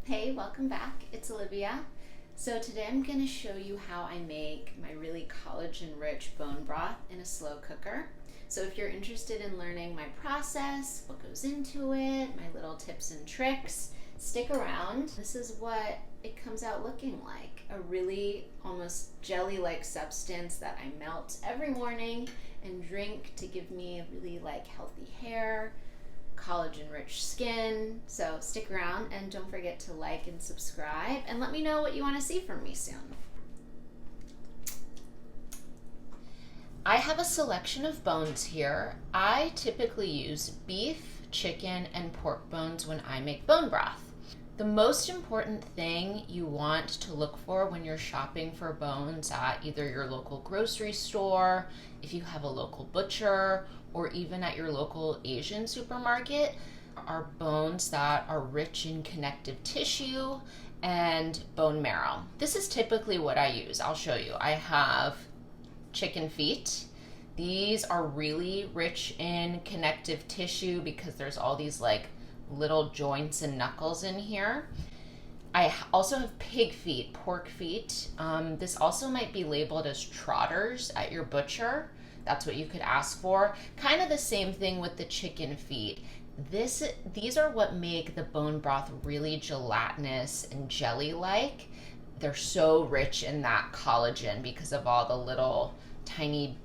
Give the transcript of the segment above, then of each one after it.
Hey, welcome back. It's Olivia. So today I'm going to show you how I make my really collagen-rich bone broth in a slow cooker. So if you're interested in learning my process, what goes into it, my little tips and tricks, stick around. This is what it comes out looking like. A really almost jelly-like substance that I melt every morning and drink to give me a really healthy hair, collagen-rich skin. So stick around and don't forget to like and subscribe and let me know what you want to see from me soon. I have a selection of bones here. I typically use beef, chicken, and pork bones when I make bone broth. The most important thing you want to look for when you're shopping for bones at either your local grocery store, if you have a local butcher, or even at your local Asian supermarket are bones that are rich in connective tissue and bone marrow. This is typically what I use. I'll show you. I have chicken feet. These are really rich in connective tissue because there's all these little joints and knuckles in here. I also have pig feet, pork feet. This also might be labeled as trotters at your butcher. That's what you could ask for. Kind of the same thing with the chicken feet. These are what make the bone broth really gelatinous and jelly-like. They're so rich in that collagen because of all the little tiny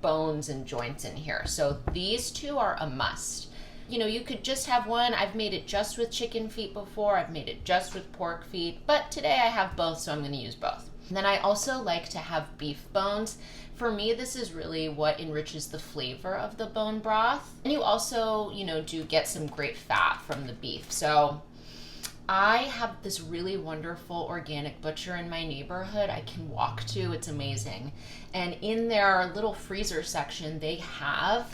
bones and joints in here. So these two are a must. You know, you could just have one. I've made it just with chicken feet before. I've made it just with pork feet, but today I have both, so I'm going to use both. And then I also like to have beef bones. For me, this is really what enriches the flavor of the bone broth. And you also, do get some great fat from the beef. So I have this really wonderful organic butcher in my neighborhood I can walk to. It's amazing. And in their little freezer section, they have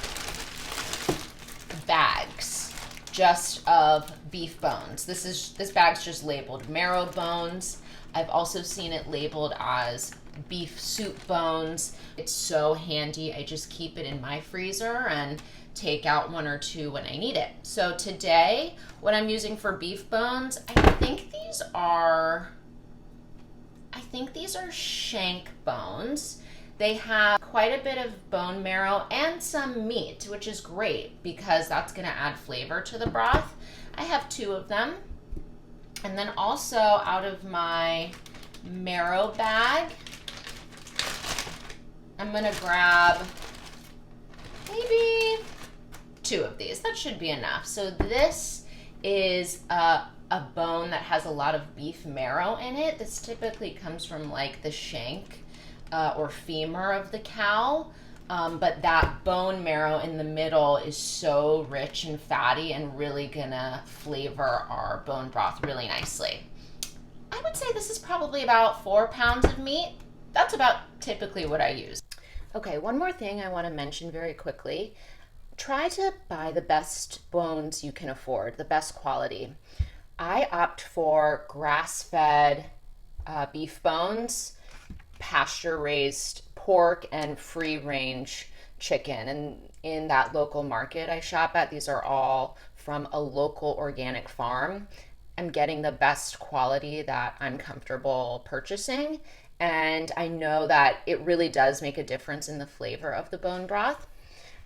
bags just of beef bones. This bag's just labeled marrow bones. I've also seen it labeled as beef soup bones. It's so handy. I just keep it in my freezer and take out one or two when I need it. So today, what I'm using for beef bones, I think these are shank bones. They have quite a bit of bone marrow and some meat, which is great because that's going to add flavor to the broth. I have two of them. And then also out of my marrow bag, I'm going to grab maybe two of these. That should be enough. So this is a bone that has a lot of beef marrow in it. This typically comes from the shank or femur of the cow, but that bone marrow in the middle is so rich and fatty and really gonna flavor our bone broth really nicely. I would say this is probably about 4 pounds of meat. That's about typically what I use. Okay, one more thing I want to mention very quickly. Try to buy the best bones you can afford, the best quality. I opt for grass-fed beef bones, pasture-raised pork, and free-range chicken. And in that local market I shop at, these are all from a local organic farm. I'm getting the best quality that I'm comfortable purchasing, and I know that it really does make a difference in the flavor of the bone broth.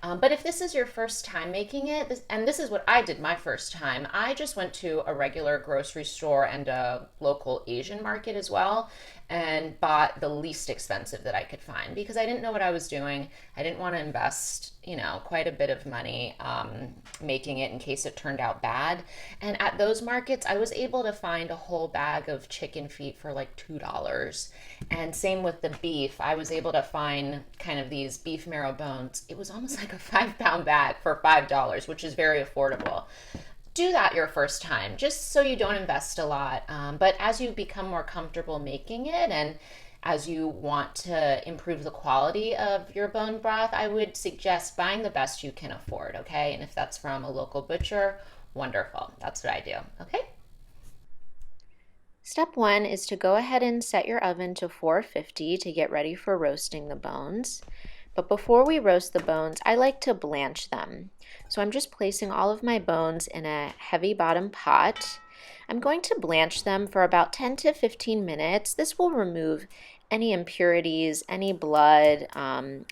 But if this is your first time making it, and this is what I did my first time, I just went to a regular grocery store and a local Asian market as well and bought the least expensive that I could find because I didn't know what I was doing. I didn't want to invest, quite a bit of money making it in case it turned out bad. And at those markets, I was able to find a whole bag of chicken feet for $2. And same with the beef. I was able to find kind of these beef marrow bones. It was almost like a 5-pound bag for $5, which is very affordable. Do that your first time, just so you don't invest a lot. But as you become more comfortable making it and as you want to improve the quality of your bone broth, I would suggest buying the best you can afford, okay? And if that's from a local butcher, wonderful. That's what I do, okay? Step 1 is to go ahead and set your oven to 450 to get ready for roasting the bones. But before we roast the bones, I like to blanch them. So I'm just placing all of my bones in a heavy bottom pot I'm going to blanch them for about 10 to 15 minutes. This will remove any impurities, any blood,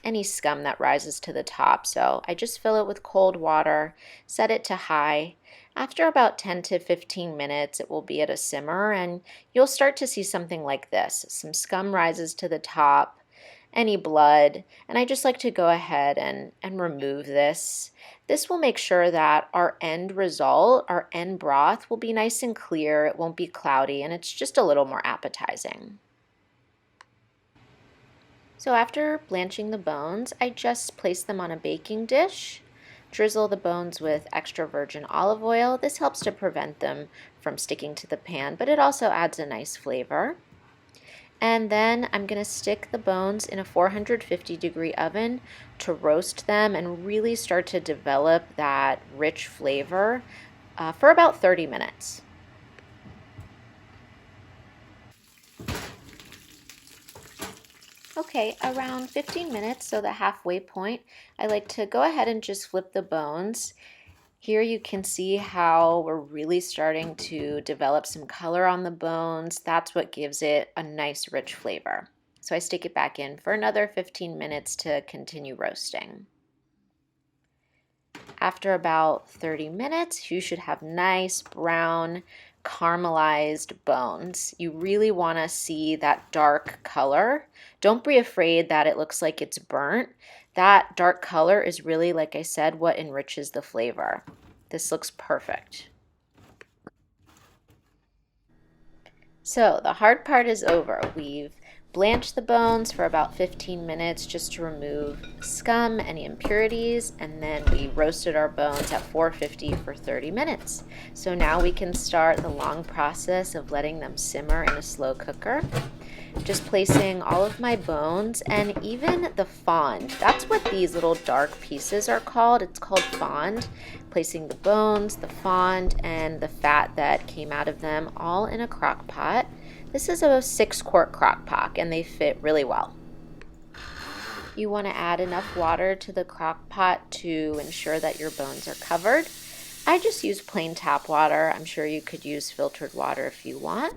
any scum that rises to the top. So I just fill it with cold water, set it to high. After about 10 to 15 minutes, it will be at a simmer, and you'll start to see something like this. Some scum rises to the top, any blood, and I just like to go ahead and remove this. This will make sure that our end result, our end broth, will be nice and clear, it won't be cloudy, and it's just a little more appetizing. So after blanching the bones, I just place them on a baking dish, drizzle the bones with extra virgin olive oil. This helps to prevent them from sticking to the pan, but it also adds a nice flavor. And then I'm going to stick the bones in a 450-degree oven to roast them and really start to develop that rich flavor for about 30 minutes. Okay, around 15 minutes, so the halfway point, I like to go ahead and just flip the bones. Here you can see how we're really starting to develop some color on the bones. That's what gives it a nice rich flavor. So I stick it back in for another 15 minutes to continue roasting. After about 30 minutes, you should have nice brown caramelized bones. You really want to see that dark color. Don't be afraid that it looks like it's burnt. That dark color is really, like I said, what enriches the flavor. This looks perfect. So the hard part is over. We've blanched the bones for about 15 minutes just to remove scum, any impurities, and then we roasted our bones at 450 for 30 minutes. So now we can start the long process of letting them simmer in a slow cooker. Just placing all of my bones and even the fond. That's what these little dark pieces are called. It's called fond. Placing the bones, the fond, and the fat that came out of them all in a crock pot. This is a 6-quart crock pot and they fit really well. You want to add enough water to the crock pot to ensure that your bones are covered. I just use plain tap water. I'm sure you could use filtered water if you want.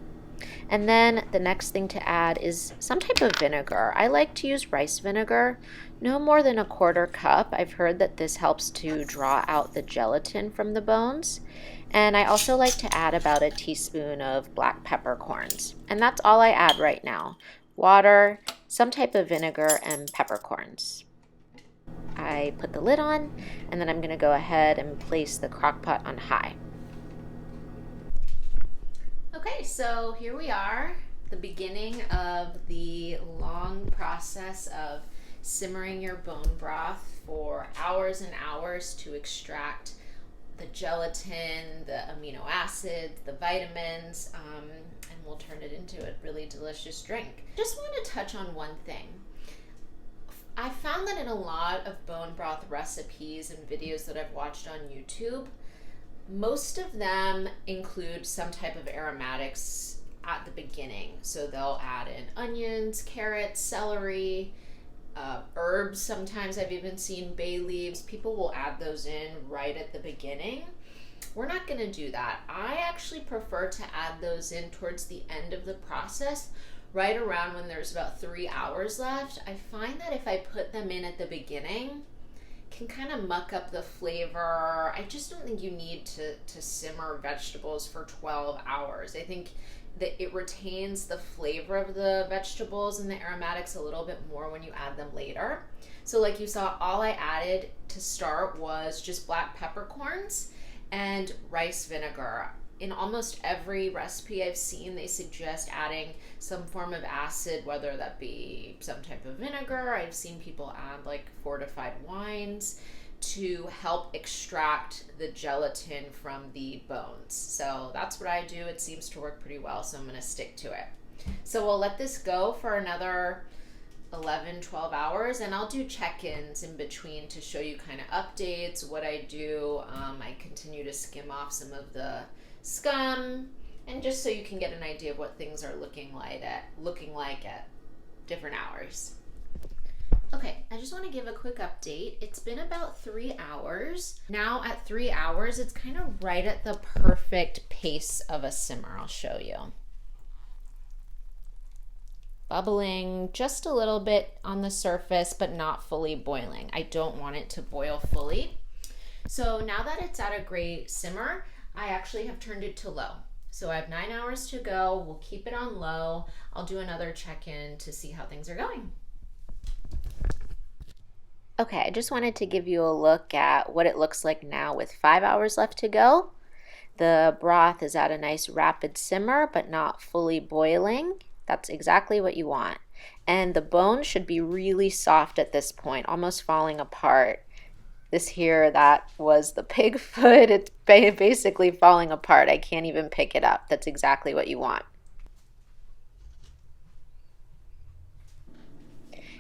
And then the next thing to add is some type of vinegar. I like to use rice vinegar, no more than 1/4 cup. I've heard that this helps to draw out the gelatin from the bones. And I also like to add about a teaspoon of black peppercorns. And that's all I add right now. Water, some type of vinegar, and peppercorns. I put the lid on, and then I'm going to go ahead and place the crock pot on high. Okay, so here we are, the beginning of the long process of simmering your bone broth for hours and hours to extract the gelatin, the amino acids, the vitamins, and we'll turn it into a really delicious drink. Just want to touch on one thing. I found that in a lot of bone broth recipes and videos that I've watched on YouTube, most of them include some type of aromatics at the beginning. So they'll add in onions, carrots, celery, herbs. Sometimes I've even seen bay leaves. People will add those in right at the beginning. We're not going to do that. I actually prefer to add those in towards the end of the process, right around when there's about 3 hours left. I find that if I put them in at the beginning, can kind of muck up the flavor. I just don't think you need to simmer vegetables for 12 hours. I think that it retains the flavor of the vegetables and the aromatics a little bit more when you add them later. So like you saw, all I added to start was just black peppercorns and rice vinegar. In almost every recipe I've seen, they suggest adding some form of acid, whether that be some type of vinegar. I've seen people add like fortified wines to help extract the gelatin from the bones. So that's what I do. It seems to work pretty well, so I'm going to stick to it. So we'll let this go for another 11, 12 hours, and I'll do check-ins in between to show you kind of updates, what I do. I continue to skim off some of the scum, and just so you can get an idea of what things are looking like at different hours. Okay, I just want to give a quick update. It's been about 3 hours. Now at 3 hours, it's kind of right at the perfect pace of a simmer. I'll show you. Bubbling just a little bit on the surface, but not fully boiling. I don't want it to boil fully. So now that it's at a great simmer, I actually have turned it to low. So I have 9 hours to go. We'll keep it on low. I'll do another check-in to see how things are going. Okay, I just wanted to give you a look at what it looks like now with 5 hours left to go. The broth is at a nice rapid simmer, but not fully boiling. That's exactly what you want. And the bone should be really soft at this point, almost falling apart. This here, that was the pig foot. It's basically falling apart. I can't even pick it up. That's exactly what you want.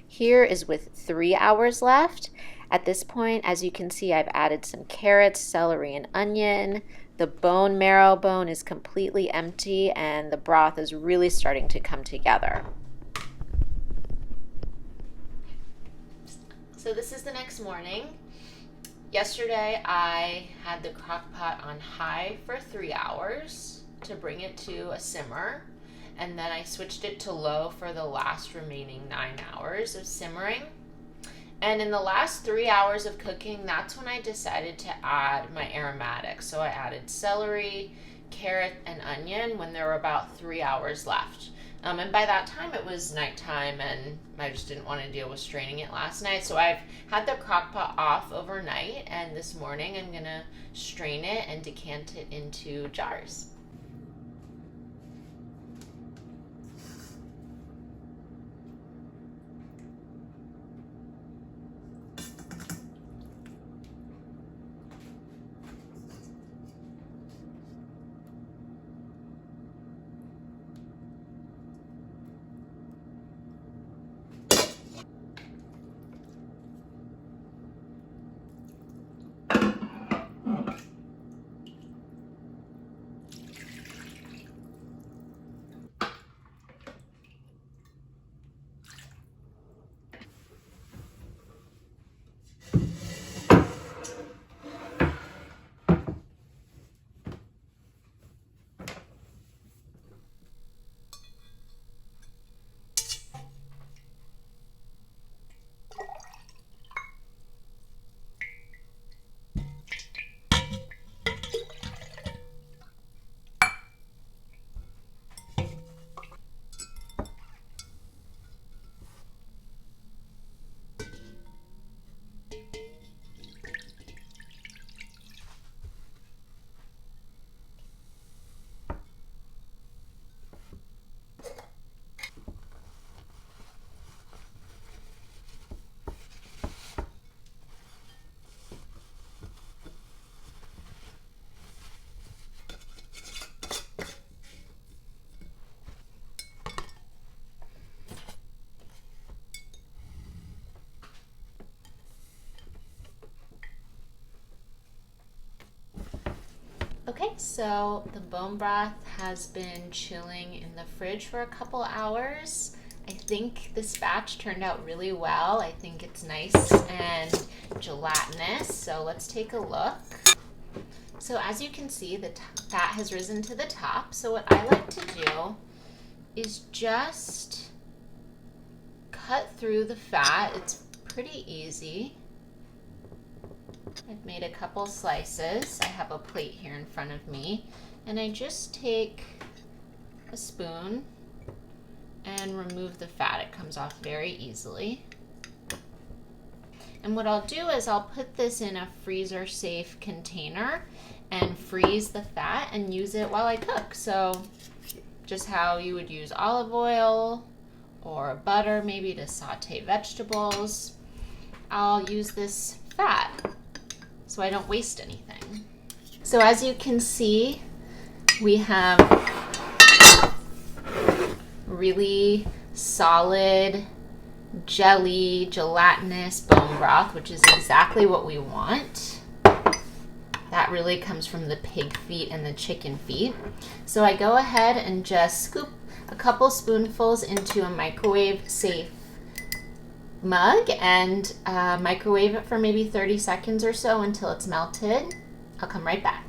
Here is with 3 hours left. At this point, as you can see, I've added some carrots, celery, and onion. The bone marrow bone is completely empty, and the broth is really starting to come together. So this is the next morning. Yesterday, I had the crock pot on high for 3 hours to bring it to a simmer. And then I switched it to low for the last remaining 9 hours of simmering. And in the last 3 hours of cooking, that's when I decided to add my aromatics. So I added celery, carrot, and onion when there were about 3 hours left. And by that time it was nighttime and I just didn't want to deal with straining it last night. So I've had the crock pot off overnight, and this morning I'm gonna strain it and decant it into jars. Okay, so the bone broth has been chilling in the fridge for a couple hours. I think this batch turned out really well. I think it's nice and gelatinous, so let's take a look. So as you can see, the fat has risen to the top. So what I like to do is just cut through the fat. It's pretty easy. I've made a couple slices. I have a plate here in front of me, and I just take a spoon and remove the fat. It comes off very easily. And what I'll do is I'll put this in a freezer safe container and freeze the fat and use it while I cook. So just how you would use olive oil or butter maybe to saute vegetables, I'll use this fat so I don't waste anything. So as you can see, we have really solid, jelly, gelatinous bone broth, which is exactly what we want. That really comes from the pig feet and the chicken feet. So I go ahead and just scoop a couple spoonfuls into a microwave safe mug and microwave it for maybe 30 seconds or so until it's melted. I'll come right back.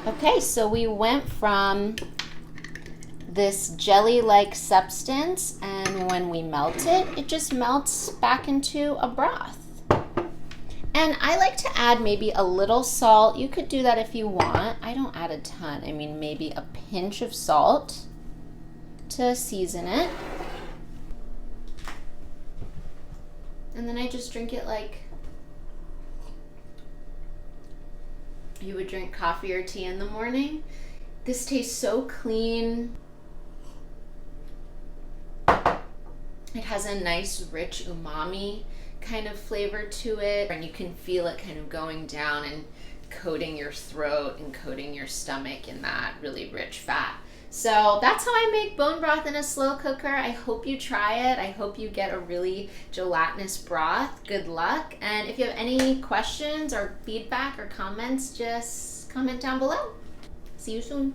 Okay, so we went from this jelly-like substance, and when we melt it, it just melts back into a broth. And I like to add maybe a little salt. You could do that if you want. I don't add a ton. I mean, maybe a pinch of salt to season it. And then I just drink it like you would drink coffee or tea in the morning. This tastes so clean. It has a nice, rich umami kind of flavor to it, and you can feel it kind of going down and coating your throat and coating your stomach in that really rich fat. So that's how I make bone broth in a slow cooker. I hope you try it. I hope you get a really gelatinous broth. Good luck. And if you have any questions or feedback or comments, just comment down below. See you soon.